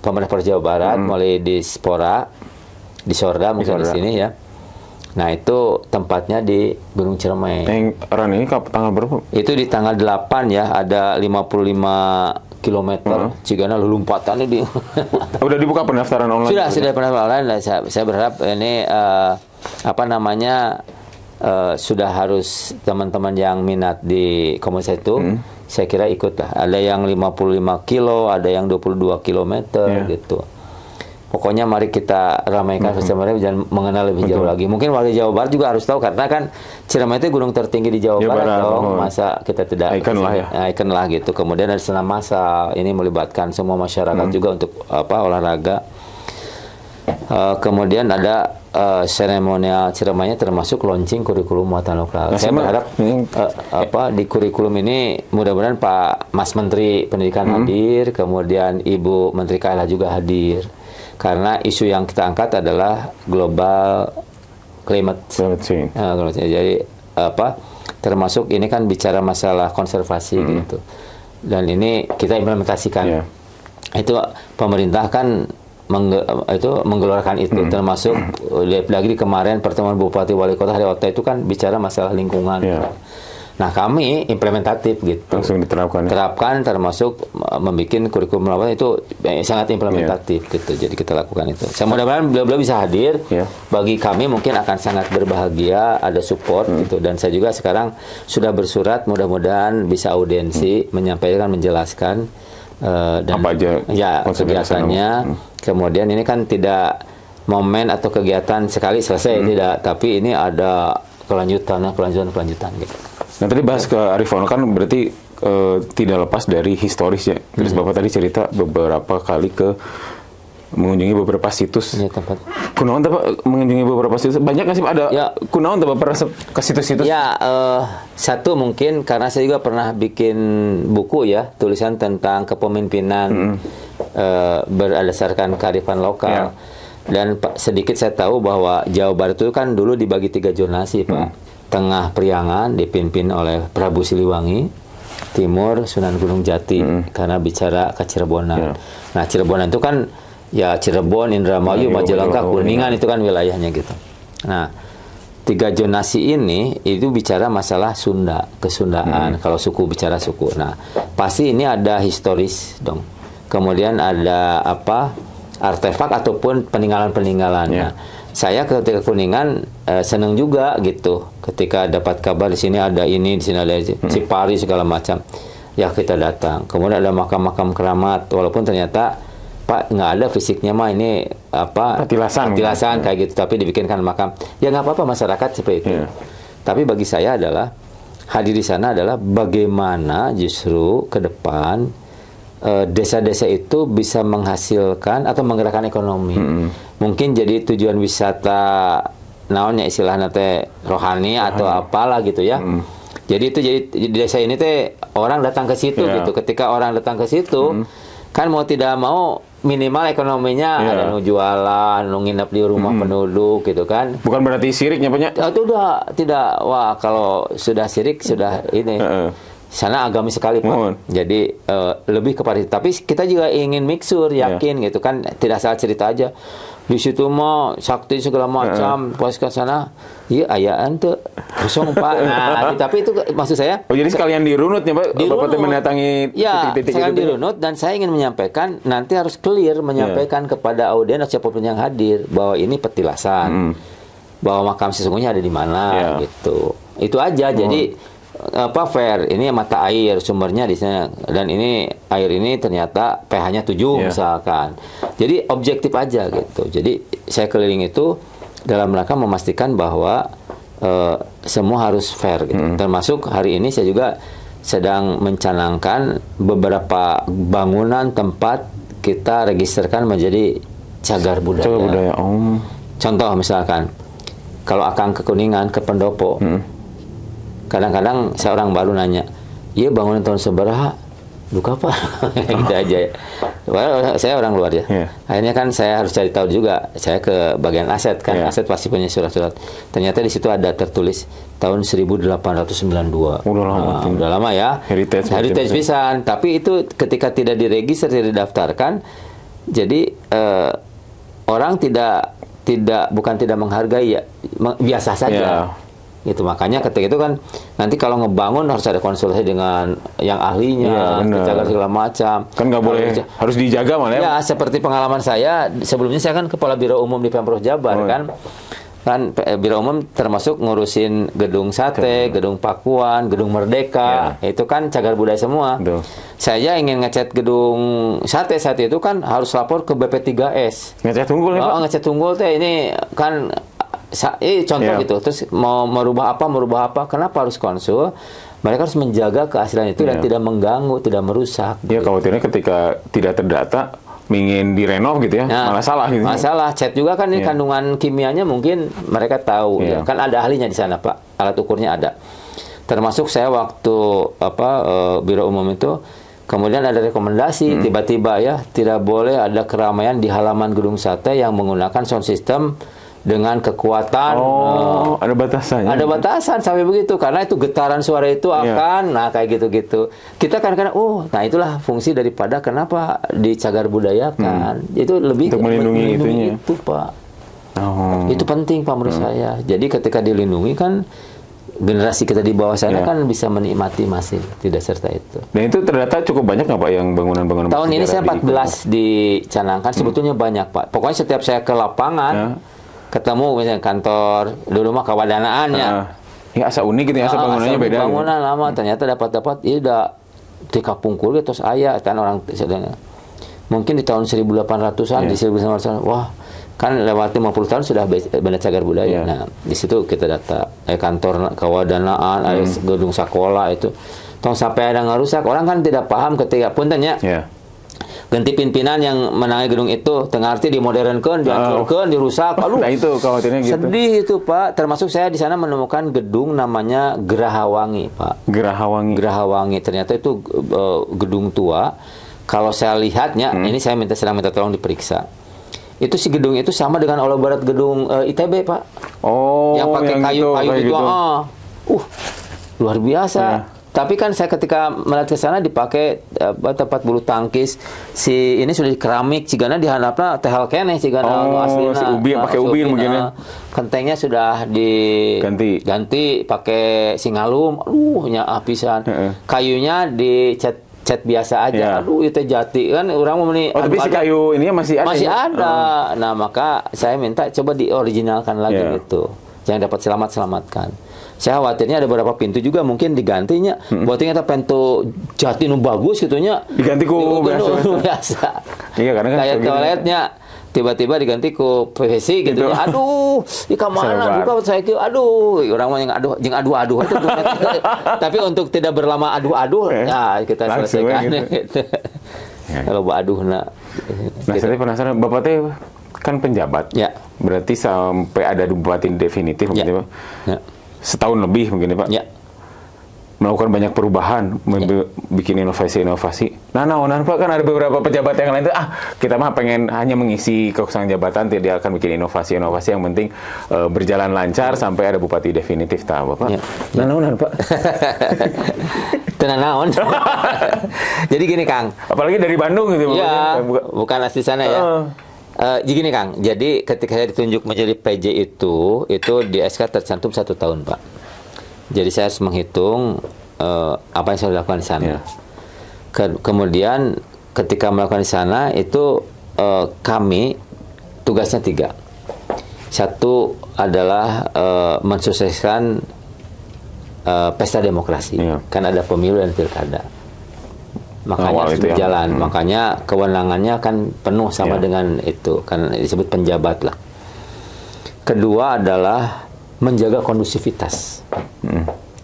pemerintah Provinsi Jawa Barat mulai di Spora, di Sorda mungkin di sini ya. Nah, itu tempatnya di Gunung Ciremai. Yang run ini tanggal berapa? Itu di tanggal 8 ya, ada 55 kilometer. Cigana lompatannya di. Udah dibuka pendaftaran online? Sudah pendaftaran online. Saya berharap ini sudah harus teman-teman yang minat di komunitas itu, saya kira ikut lah. Ada yang 55 kilo, ada yang 22 kilometer gitu. Pokoknya mari kita ramaikan sebenarnya dan mengenal lebih jauh lagi. Mungkin warga Jawa Barat juga harus tahu karena kan Ciremai itu gunung tertinggi di Jawa Barat dong. Masa kita tidak ikon lah ya. Ikon lah gitu. Kemudian ada senam massal. Ini melibatkan semua masyarakat juga untuk olahraga. Kemudian ada seremonial Ciremainya termasuk launching kurikulum muatan lokal. Saya berharap di kurikulum ini mudah-mudahan Pak Mas Menteri Pendidikan hadir, kemudian Ibu Menteri KLH juga hadir. Karena isu yang kita angkat adalah global climate change. Jadi termasuk ini kan bicara masalah konservasi gitu. Dan ini kita implementasikan. Itu pemerintah kan menggelorkan itu, termasuk lagi kemarin pertemuan Bupati Wali Kota hari waktu itu kan bicara masalah lingkungan. Nah, kami implementatif gitu. Langsung diterapkan. Terapkan termasuk membuat kurikulum itu sangat implementatif gitu. Jadi kita lakukan itu. Saya mudah-mudahan beliau bisa hadir. Bagi kami mungkin akan sangat berbahagia ada support gitu. Dan saya juga sekarang sudah bersurat, mudah-mudahan bisa audiensi menyampaikan, menjelaskan dan apa aja kegiatannya. Kemudian ini kan tidak momen atau kegiatan sekali selesai tidak, tapi ini ada kelanjutan gitu. Nah, tadi bahas ke Arifono kan berarti tidak lepas dari historis ya. Terus Bapak tadi cerita beberapa kali mengunjungi beberapa situs. Tempat. Kunaon Bapak mengunjungi beberapa situs? Banyak nggak sih Pak ada? Kunaon Bapak pernah ke situs-situs? Ya, satu mungkin karena saya juga pernah bikin buku ya, tulisan tentang kepemimpinan berdasarkan kearifan lokal. Dan sedikit saya tahu bahwa Jawa Barat itu kan dulu dibagi 3 zonasi, Pak. Tengah Priangan dipimpin oleh Prabu Siliwangi, Timur Sunan Gunung Jati karena bicara ke Cirebonan. Nah, Cirebonan itu kan ya Cirebon, Indramayu, Majalengka, Kuningan itu kan wilayahnya gitu. Nah, 3 zonasi ini itu bicara masalah Sunda, kesundaan. Kalau suku bicara suku. Nah, pasti ini ada historis dong. Kemudian ada artefak ataupun peninggalan-peninggalan. Nah, saya ketika Kuningan senang juga gitu. Ketika dapat kabar di sini ada ini, di sini ada Cipari segala macam. Ya kita datang. Kemudian ada makam-makam keramat. Walaupun ternyata Pak nggak ada fisiknya mah ini petilasan kayak gitu. Tapi dibikinkan makam. Ya nggak apa-apa masyarakat seperti itu. Tapi bagi saya adalah hadir di sana adalah bagaimana justru ke depan desa-desa itu bisa menghasilkan atau menggerakkan ekonomi. Mungkin jadi tujuan wisata naonnya istilahnya teh rohani atau apalah gitu ya. Jadi itu jadi di desa ini teh orang datang ke situ gitu. Ketika orang datang ke situ kan mau tidak mau minimal ekonominya ada nu jualan, nu nginep di rumah penduduk gitu kan. Bukan berarti siriknya banyak. Itu udah tidak. Wah, kalau sudah sirik sudah ini. Sana agamis sekali Pak. Jadi lebih kepada itu. Tapi kita juga ingin make sure yakin gitu kan, tidak salah cerita aja. Di situ mah sakti segala macam, pas ke sana, iya ayaan tuh kosong Pak. Nah, tapi itu maksud saya. Oh jadi sekalian dirunut ya Pak, Bapak tuh mendatangi ya, titik-titik sekalian itu. dirunut dan saya ingin menyampaikan, nanti harus clear menyampaikan kepada audiens siapapun yang hadir bahwa ini petilasan, bahwa makam sesungguhnya ada di mana, gitu. Itu aja. Jadi fair, ini mata air sumbernya di sana, dan ini air ini ternyata pH-nya 7 misalkan. Jadi objektif aja gitu. Jadi saya keliling itu dalam rangka memastikan bahwa semua harus fair gitu. Termasuk hari ini saya juga sedang mencanangkan beberapa bangunan tempat kita registerkan menjadi cagar budaya. Cagar budaya. Contoh misalkan kalau Akang ke Kuningan, ke Pendopo, kadang-kadang saya orang baru nanya, iya bangunan tahun seberapa? Luka apa? Gitu aja ya. Saya orang luar ya. Akhirnya kan saya harus cari tahu juga. Saya ke bagian aset kan. Aset pasti punya surat-surat. Ternyata di situ ada tertulis tahun 1892. Udah lama ya. Heritage pisan. Tapi itu ketika tidak diregister, tidak didaftarkan, jadi orang bukan tidak menghargai ya, biasa saja. Itu makanya ketika itu kan nanti kalau ngebangun harus ada konsultasi dengan yang ahlinya, cagar segala macam. Kan nggak boleh, harus dijaga malah ya. Ya, seperti pengalaman saya sebelumnya, saya kan kepala biro umum di Pemprov Jabar kan biro umum termasuk ngurusin gedung sate, gedung Pakuan, gedung Merdeka, itu kan cagar budaya semua. Saya ingin ngecat gedung sate saat itu kan harus lapor ke BP3S. Ngecat tunggul ya Pak? Ngecat tunggul teh ini kan contoh gitu. Terus mau merubah apa, kenapa harus konsul? Mereka harus menjaga keaslian itu dan tidak mengganggu, tidak merusak. Ya, khawatirnya ketika tidak terdata ingin direnov gitu ya, malah salah gitu. Masalah cat juga kan ini kandungan kimianya mungkin mereka tahu ya. Kan ada ahlinya di sana Pak, alat ukurnya ada. Termasuk saya waktu biro umum itu, kemudian ada rekomendasi tiba-tiba ya, tidak boleh ada keramaian di halaman gedung sate yang menggunakan sound system dengan kekuatan ada batasannya. Ada batasan sampai begitu, karena itu getaran suara itu akan kayak gitu-gitu. Kita kadang-kadang nah itulah fungsi daripada kenapa dicagar budayakan. Itu lebih untuk melindungi itunya. Itu Pak. Itu penting Pak menurut saya. Jadi ketika dilindungi kan generasi kita di bawah sana kan bisa menikmati masih tidak serta itu. Dan itu terdata cukup banyak nggak Pak yang bangunan-bangunan tahun ini saya 14 dicanangkan, sebetulnya banyak Pak. Pokoknya setiap saya ke lapangan ketemu misalnya kantor dulu mah Kawadanaan ya. Ya asa unik gitu ya, asa bangunannya beda. Bangunan lama ternyata dapat udah di Kapung Kul terus aya kan orang sedang. Mungkin di tahun 1800-an di 1900-an wah kan lewat 50 tahun sudah benda cagar budaya. Nah, di situ kita data kantor Kawadanaan, ada gedung sekolah itu. Tong sampai ada ngerusak, orang kan tidak paham ketika puntennya. Ganti pimpinan yang menangi gedung itu, tengah arti dimodernkan, dihancurkan, dirusak. Aduh, nah itu khawatirnya gitu. Sedih itu Pak. Termasuk saya di sana menemukan gedung namanya Gerahawangi Pak. Gerahawangi. Ternyata itu gedung tua. Kalau saya lihatnya, ini saya sedang minta tolong diperiksa. Itu si gedung itu sama dengan Olah Barat gedung ITB Pak. Yang pakai kayu gitu. Luar biasa. Tapi kan saya ketika melihat ke sana dipakai tempat bulu tangkis. Si ini sudah keramik, cigana dihandapna tehal keneh cigana aslina. Si ubin pakai ubin mungkin ya. Kentengnya sudah diganti pakai singalum. Nya pisan. Kayunya dicat biasa aja. Aduh itu jati kan orang mau ini. Tapi si kayu ini masih ada. Masih ada. Nah, maka saya minta coba dioriginalkan lagi gitu. Yang dapat selamatkan. Saya khawatirnya ada beberapa pintu juga mungkin digantinya. Buat ternyata pintu jati nu bagus gitunya. Diganti ku biasa. Iya karena kan kayak toiletnya tiba-tiba diganti ku PVC gitu. Aduh, ini kemana? Buka saya kira, aduh, orang mah yang aduh itu. Tapi untuk tidak berlama aduh, nah kita selesaikan gitu. Kalau aduh nah saya penasaran, Bapak teh kan penjabat. Berarti sampai ada bupati definitif mungkin Pak. Setahun lebih mungkin Pak. Melakukan banyak perubahan, bikin inovasi-inovasi. Nah, Pak kan ada beberapa pejabat yang lain itu kita mah pengen hanya mengisi kekosongan jabatan, tidak akan bikin inovasi-inovasi, yang penting berjalan lancar sampai ada bupati definitif Bapak. Nah, Pak. Tenang naon. Jadi gini Kang. Apalagi dari Bandung gitu. Iya, bukan asli sana ya. Gini Kang, jadi ketika saya ditunjuk menjadi PJ itu di SK tercantum 1 tahun Pak. Jadi saya harus menghitung apa yang saya lakukan di sana. Kemudian ketika melakukan di sana itu kami tugasnya 3. Satu adalah mensukseskan pesta demokrasi. Kan ada pemilu dan pilkada. Makanya harus berjalan. Makanya kewenangannya kan penuh sama dengan itu, kan disebut penjabat lah. Kedua adalah menjaga kondusivitas.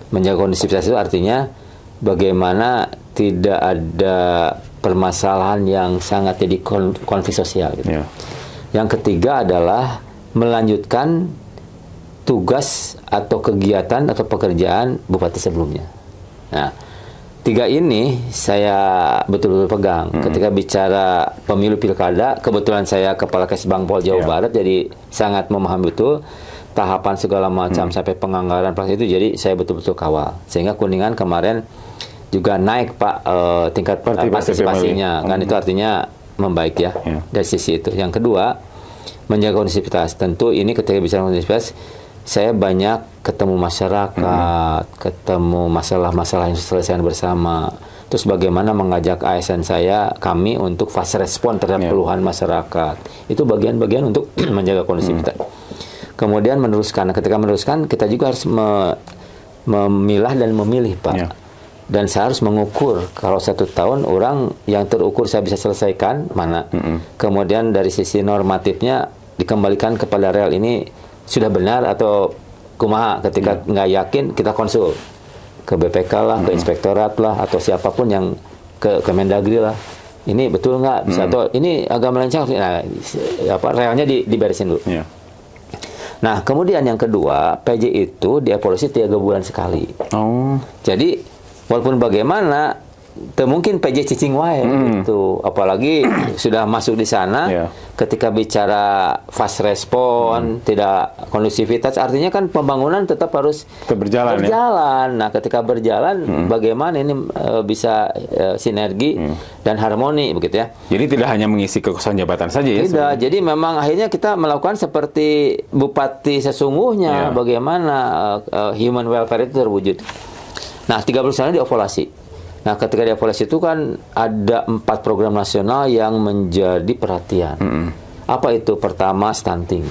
Menjaga kondusivitas itu artinya bagaimana tidak ada permasalahan yang sangat jadi konflik sosial gitu. Yang ketiga adalah melanjutkan tugas atau kegiatan atau pekerjaan bupati sebelumnya. Nah, 3 ini saya betul-betul pegang. Ketika bicara pemilu pilkada, kebetulan saya kepala Kesbang Pol Jawa Barat, jadi sangat memahami betul tahapan segala macam sampai penganggaran itu. Jadi saya betul-betul kawal. Sehingga Kuningan kemarin juga naik Pak tingkat partisipasinya. Kan itu artinya membaik ya dari sisi itu. Yang kedua, menjaga kondusivitas. Tentu ini ketika bicara kondusivitas, saya banyak ketemu masyarakat, ketemu masalah-masalah yang diselesaikan bersama. Terus bagaimana mengajak ASN kami untuk fast respon terhadap keluhan masyarakat. Itu bagian-bagian untuk menjaga kondusivitas. Kemudian meneruskan. Ketika meneruskan, kita juga harus memilah dan memilih, Pak. Dan saya harus mengukur. Kalau 1 tahun, orang yang terukur saya bisa selesaikan, mana. Kemudian dari sisi normatifnya, dikembalikan kepada real ini sudah benar atau kumaha. Ketika nggak yakin, kita konsul ke BPK lah, ke inspektorat lah, atau siapapun yang ke Kemendagri lah. Ini betul nggak bisa, atau ini agak melenceng. Nah, realnya diberesin dulu. Nah, kemudian yang kedua, PJ itu dievaluasi 3 bulan sekali. Jadi walaupun bagaimana, mungkin PJ cicing wae gitu. Apalagi sudah masuk di sana, ketika bicara fast respon, tidak kondusivitas, artinya kan pembangunan tetap harus berjalan. Nah, ketika berjalan, bagaimana ini bisa sinergi dan harmoni begitu ya. Jadi tidak hanya mengisi kekosongan jabatan saja ya. Tidak. Jadi memang akhirnya kita melakukan seperti bupati sesungguhnya, bagaimana human welfare itu terwujud. Nah, 30 sana dievaluasi. Nah, ketika dievaluasi itu kan ada 4 program nasional yang menjadi perhatian. Apa itu? Pertama, stunting.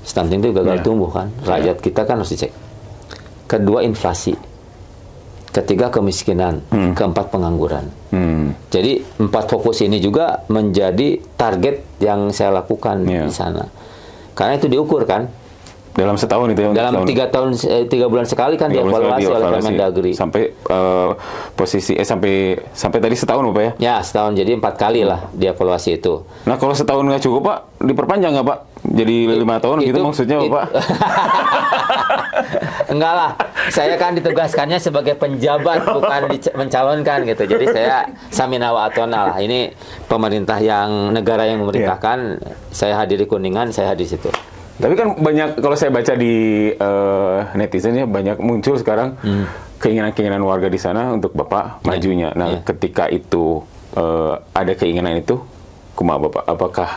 Stunting itu gagal tumbuh kan. Rakyat kita kan harus dicek. Kedua, inflasi. Ketiga, kemiskinan. Keempat, pengangguran. Jadi 4 fokus ini juga menjadi target yang saya lakukan di sana. Karena itu diukur kan. Dalam setahun itu ya? Dalam 3 bulan sekali kan dievaluasi oleh Kemendagri. Sampai posisi sampai tadi setahun Bapak ya? Ya, setahun. Jadi 4 kali lah dievaluasi itu. Nah, kalau setahun nggak cukup Pak, diperpanjang nggak Pak? Jadi 5 tahun gitu maksudnya Bapak? Enggak lah. Saya kan ditugaskannya sebagai penjabat, bukan mencalonkan gitu. Jadi saya samina wa atona lah. Ini pemerintah yang negara yang memerintahkan, saya hadiri Kuningan, saya hadir situ. Tapi kan banyak, kalau saya baca di netizen ya, banyak muncul sekarang keinginan-keinginan warga di sana untuk Bapak majunya. Nah, ketika itu ada keinginan itu, kumaha Bapak? Apakah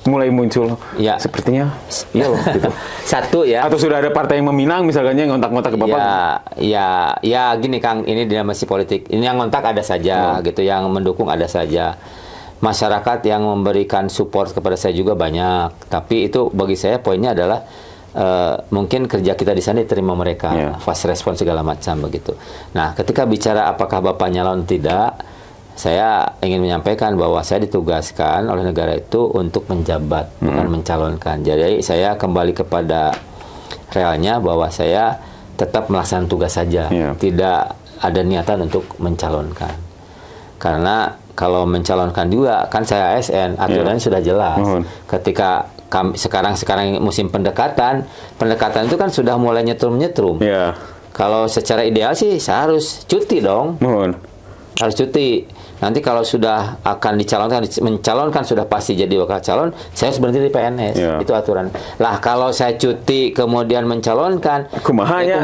mulai muncul? Sepertinya iya loh gitu. Satu ya. Atau sudah ada partai yang meminang misalnya ngontak-ngontak ke Bapak? Ya gini Kang, ini dinamika politik. Ini yang ngontak ada saja gitu, yang mendukung ada saja. Masyarakat yang memberikan support kepada saya juga banyak, tapi itu bagi saya poinnya adalah mungkin kerja kita di sana diterima mereka, fast respon segala macam begitu. Nah, ketika bicara apakah Bapak nyalon tidak, saya ingin menyampaikan bahwa saya ditugaskan oleh negara itu untuk menjabat, bukan mencalonkan. Jadi saya kembali kepada realnya bahwa saya tetap melaksanakan tugas saja, tidak ada niatan untuk mencalonkan. Karena kalau mencalonkan juga, kan saya ASN, aturannya sudah jelas. Ketika sekarang musim pendekatan itu kan sudah mulai nyetrum-nyetrum. Kalau secara ideal sih saya harus cuti dong. Harus cuti. Nanti kalau sudah akan mencalonkan sudah pasti jadi bakal calon, saya harus berhenti di PNS. Itu aturan. Lah kalau saya cuti kemudian mencalonkan, kumaha ya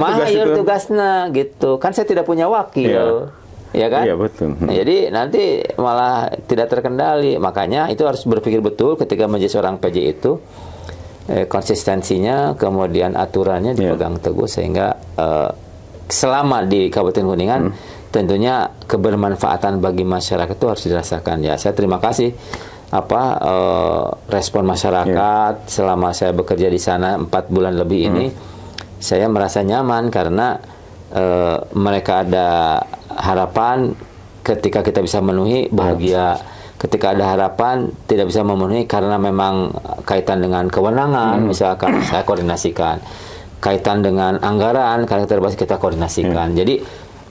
tugasnya gitu. Kan saya tidak punya wakil. ya kan? Iya, betul. Nah, jadi nanti malah tidak terkendali. Makanya itu harus berpikir betul ketika menjadi seorang PJ itu, konsistensinya, kemudian aturannya dipegang teguh sehingga selama di Kabupaten Kuningan tentunya kebermanfaatan bagi masyarakat itu harus dirasakan. Ya, saya terima kasih respon masyarakat selama saya bekerja di sana 4 bulan lebih ini. Saya merasa nyaman karena mereka ada harapan, ketika kita bisa memenuhi bahagia, ketika ada harapan tidak bisa memenuhi karena memang kaitan dengan kewenangan, misalkan saya koordinasikan, kaitan dengan anggaran karena terbatas kita koordinasikan. Jadi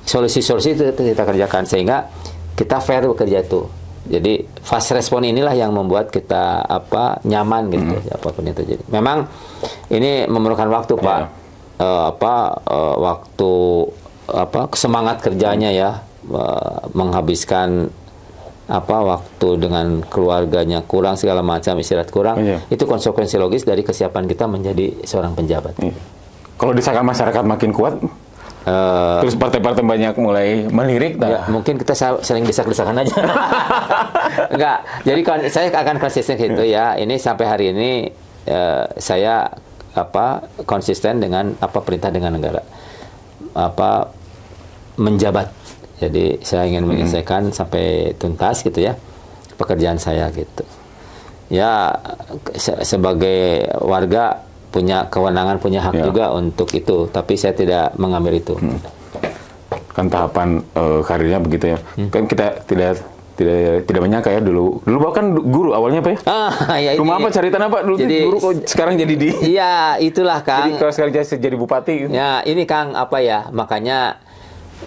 solusi-solusi itu kita kerjakan sehingga kita fair bekerja itu. Jadi fast respon inilah yang membuat kita nyaman gitu, apapun itu. Jadi memang ini memerlukan waktu, Pak. Waktu semangat kerjanya ya, menghabiskan waktu dengan keluarganya kurang, segala macam, istirahat kurang. Itu konsekuensi logis dari kesiapan kita menjadi seorang penjabat. Kalau desakan masyarakat makin kuat, terus partai-partai banyak mulai melirik, ya, mungkin kita sering desak-desakan aja. Enggak, jadi saya akan konsisten gitu ya. Ini sampai hari ini saya konsisten dengan perintah dengan negara, menjabat. Jadi saya ingin menyelesaikan sampai tuntas gitu ya pekerjaan saya gitu. Ya, sebagai warga punya kewenangan, punya hak juga untuk itu, tapi saya tidak mengambil itu. Kan tahapan karirnya begitu ya. Kan kita tidak menyangka ya dulu bahkan guru awalnya Pak ya. Ya rumah apa cari tanah Pak dulu, jadi guru kok sekarang jadi di. Iya, itulah Kang. Jadi kalau sekarang jadi bupati. Ya, ini Kang makanya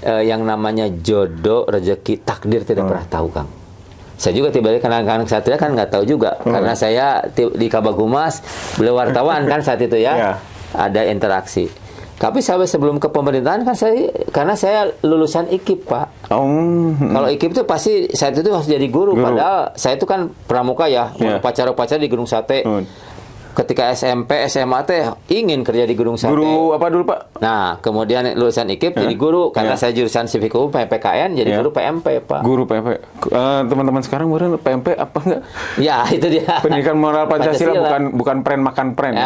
yang namanya jodoh, rezeki, takdir tidak pernah tahu, Kang. Saya juga tiba-tiba kadang-kadang Satria kan nggak tahu juga karena saya di Kabagumas, beliau wartawan kan saat itu ya. Ada interaksi. Tapi sampai sebelum ke pemerintahan kan karena saya lulusan IKIP, Pak. Kalau IKIP itu pasti saat itu harus jadi guru. Padahal saya itu kan pramuka ya, upacara-upacara di Gunung Sate. Ketika SMP, SMA teh ingin kerja di Gunung Sate. Guru apa dulu Pak? Nah, kemudian lulusan IKIP jadi guru karena saya jurusan Civic Hukum PPKN jadi guru PMP, Pak. Guru PMP. Teman-teman sekarang mungkin PMP apa enggak? Ya, itu dia. Pendidikan moral Pancasila. bukan pren makan pren.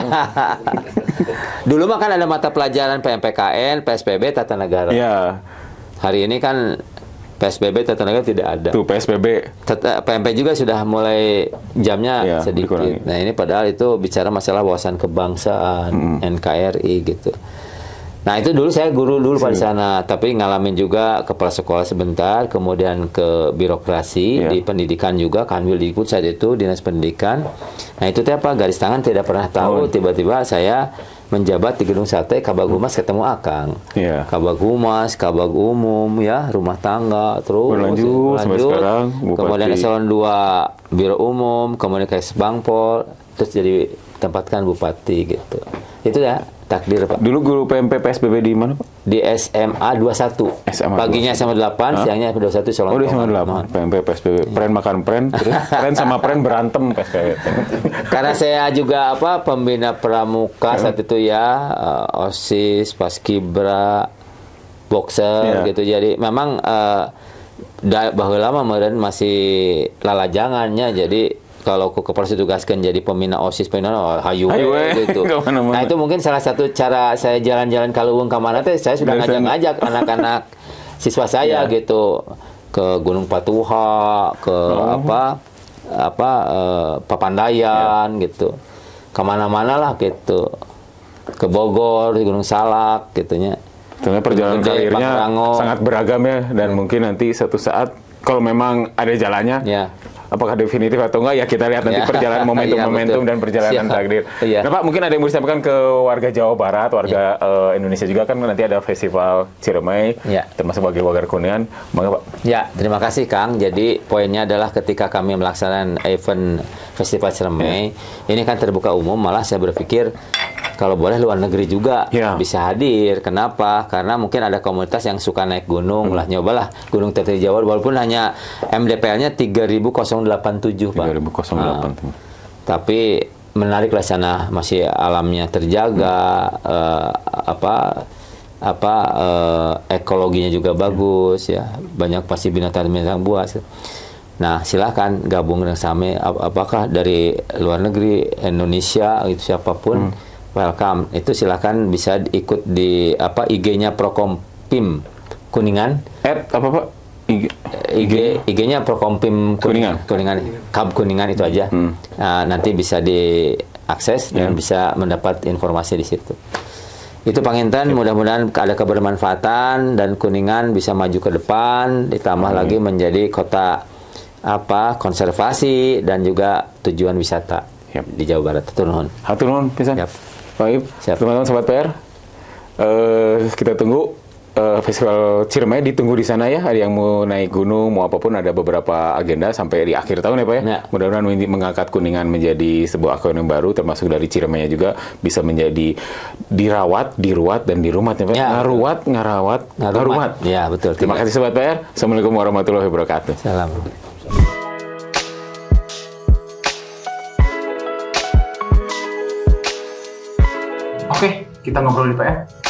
Dulu mah kan ada mata pelajaran PMPKN, PSBB, Tata Negara. Ya. Hari ini kan PSBB Tata Negara tidak ada. Tuh PSBB. PMP juga sudah mulai jamnya sedikit. Dikurangi. Nah ini padahal itu bicara masalah wawasan kebangsaan, NKRI gitu. Nah itu dulu saya guru dulu pada sana, tapi ngalamin juga kepala sekolah sebentar, kemudian ke birokrasi di pendidikan juga, Kanwil Dikbud saat itu Dinas Pendidikan. Nah itu garis tangan tidak pernah tahu, tiba-tiba saya menjabat di Gedung Sate, Kabagumas ketemu Akang. Kabagumas, Kabag Umum ya, rumah tangga, terus berlanjut sampai sekarang Bupati. Kemudian eselon 2 Biro Umum, kemudian Bangpol, terus jadi tempatkan Bupati gitu. Itu ya takdir Pak. Dulu guru PMP PSBB di mana Pak? Di SMA 21. Paginya SMA 8, siangnya SMA 21 Solong. Oh, di SMA 8. PMP PSBB. Pren makan pren, terus pren sama pren berantem PSBB. Karena saya juga pembina pramuka saat itu ya, OSIS, Paskibra, boxer gitu. Jadi memang bahwa lama kemudian masih lalajangannya. Jadi kalau aku kepala tugaskan jadi pembina OSIS, pembina hayu gitu. Nah itu mungkin salah satu cara saya jalan-jalan kalau ke mana teh saya sudah ngajak-ngajak anak-anak siswa saya gitu ke Gunung Patuha, ke Papandayan gitu, kemana-mana lah gitu, ke Bogor, di Gunung Salak gitunya. Ternyata perjalanan karirnya sangat beragam ya, dan mungkin nanti suatu saat kalau memang ada jalannya. Apakah definitif atau enggak ya kita lihat nanti perjalanan momentum dan perjalanan takdir. Nah Pak, mungkin ada yang mau disampaikan ke warga Jawa Barat, warga Indonesia juga kan nanti ada festival Ciremai, termasuk bagi warga Kuningan. Maka Pak. Ya, terima kasih Kang. Jadi poinnya adalah ketika kami melaksanakan event festival Ciremai, ini kan terbuka umum, malah saya berpikir kalau boleh luar negeri juga bisa hadir. Kenapa? Karena mungkin ada komunitas yang suka naik gunung lah, nyobalah gunung tertinggi Jawa, walaupun hanya MDPL-nya 3087 Pak. 3087. Tapi menarik lah sana, masih alamnya terjaga, ekologinya juga bagus ya, banyak pasti binatang-binatang buas. Nah, silakan gabung dengan Same, apakah dari luar negeri, Indonesia, itu siapapun, welcome. Itu silakan bisa ikut di IG-nya Prokompim Kuningan. Apa Pak? IG-nya Prokompim Kuningan, Kab Kuningan itu aja. Nah, nanti bisa diakses dan bisa mendapat informasi di situ. Itu Panginten, mudah-mudahan ada kebermanfaatan dan Kuningan bisa maju ke depan, ditambah lagi menjadi kota konservasi dan juga tujuan wisata di Jawa Barat. Hatur nuhun. Hatur nuhun pisan. Baik, teman-teman sobat PR, kita tunggu Festival Ciremai, ditunggu di sana ya. Ada yang mau naik gunung, mau apapun, ada beberapa agenda sampai di akhir tahun ya Pak ya. Mudah-mudahan mengangkat Kuningan menjadi sebuah ikon yang baru, termasuk dari Ciremainya juga bisa menjadi dirawat, diruat, dan dirumat ya Pak. Ngaruat. Ya, betul. Terima kasih sobat PR. Assalamualaikum warahmatullahi wabarakatuh. Salam. Oke, kita ngobrol di PR.